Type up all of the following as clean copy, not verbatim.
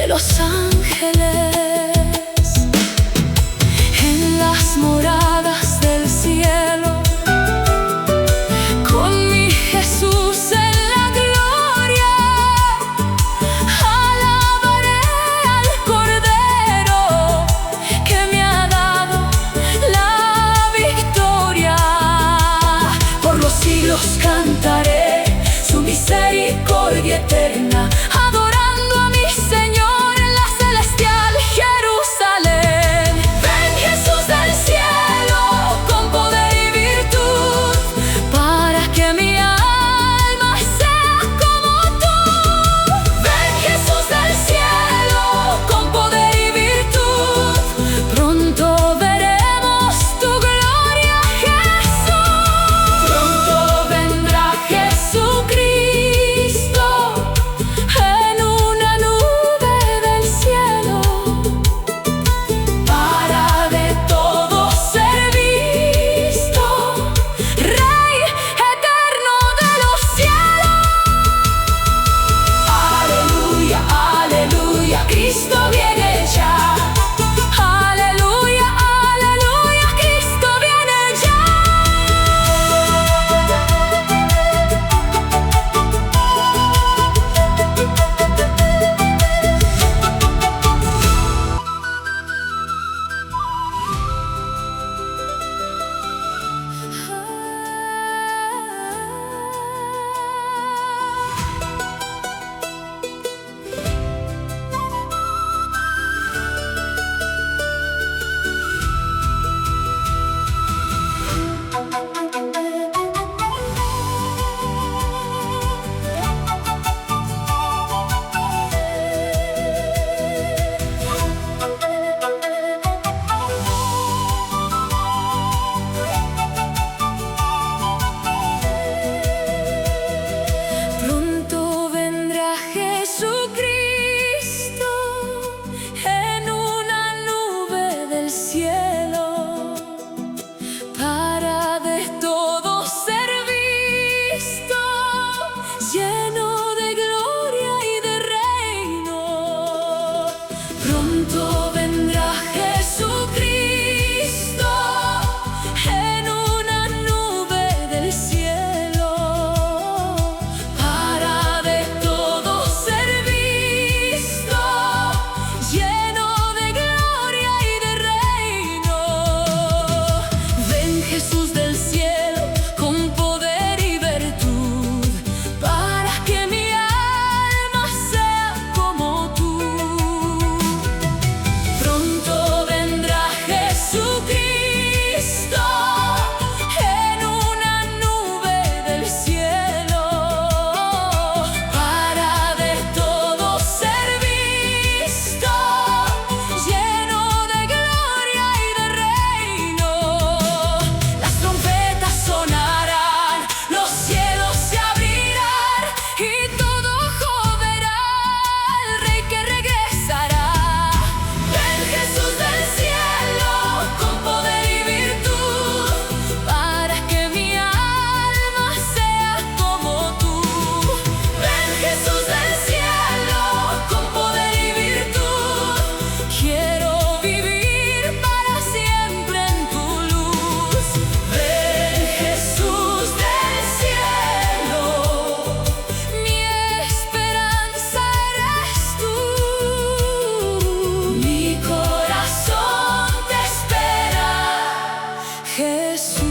de los ángeles, en las moradas del cielo, con mi Jesús en la gloria, alabaré al Cordero que me ha dado la victoria. Por los siglos cantaré su misericordia eterna, adorando a mi Señor en la celestial Jerusalén. Ven Jesús del cielo con poder y virtud, para que mi alma sea como tú. Ven Jesús del cielo con poder y virtud, pronto veremos tu gloria, Jesús. Pronto vendrá Jesucristo en una nube del cielo, para de todo ser visto, Rey eterno de los cielos. Aleluya, aleluya, Cristo viene ya. Aleluya, aleluya, Cristo viene ya. Pronto vendrá Jesucristo en una nube del cielo, para de todo ser visto, lleno de gloria y de reino. Pronto vendrá Jesucristo en una nube del cielo, para de todo ser visto, lleno de gloria y de reino. Ven Jesús del cielo con poder y virtud, para que mi alma sea como tú. Pronto vendrá Jesucristo en una nube del cielo, para de todo ser visto, lleno de gloria y de reino. Las trompetas sonarán, los cielos se abrirán, y todo ojo verá al Rey que regresará. Ven Jesús del cielo con poder y virtud, para que mi alma sea como tú. Ven Jesús del cielo con poder y virtud, quiero vivir para siempre en tu luz. Ven Jesús del cielo, mi esperanza eres tú, mi corazón te espera, Jesús.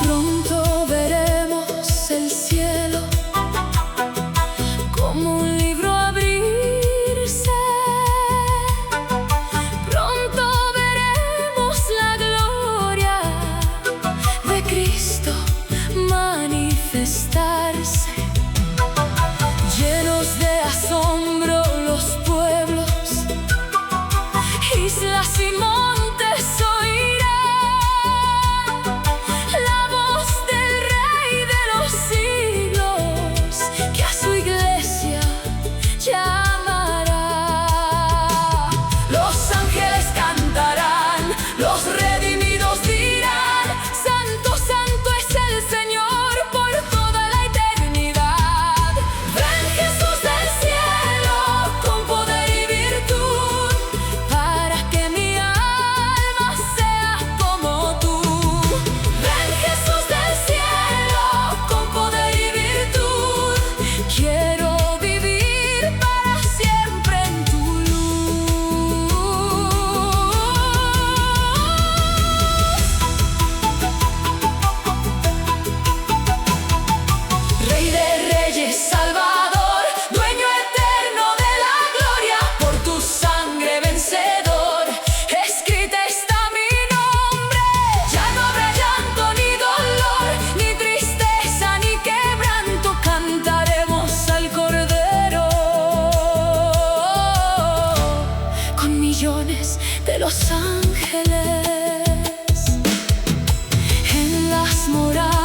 Pronto veremos el cielo como un libro abrirse. Pronto veremos la gloria de Cristo manifestarse. Llenos de asombro los pueblos, islas y montes oirán la voz del Rey de los siglos, que a su iglesia llamará. millones de los ángeles en las moradas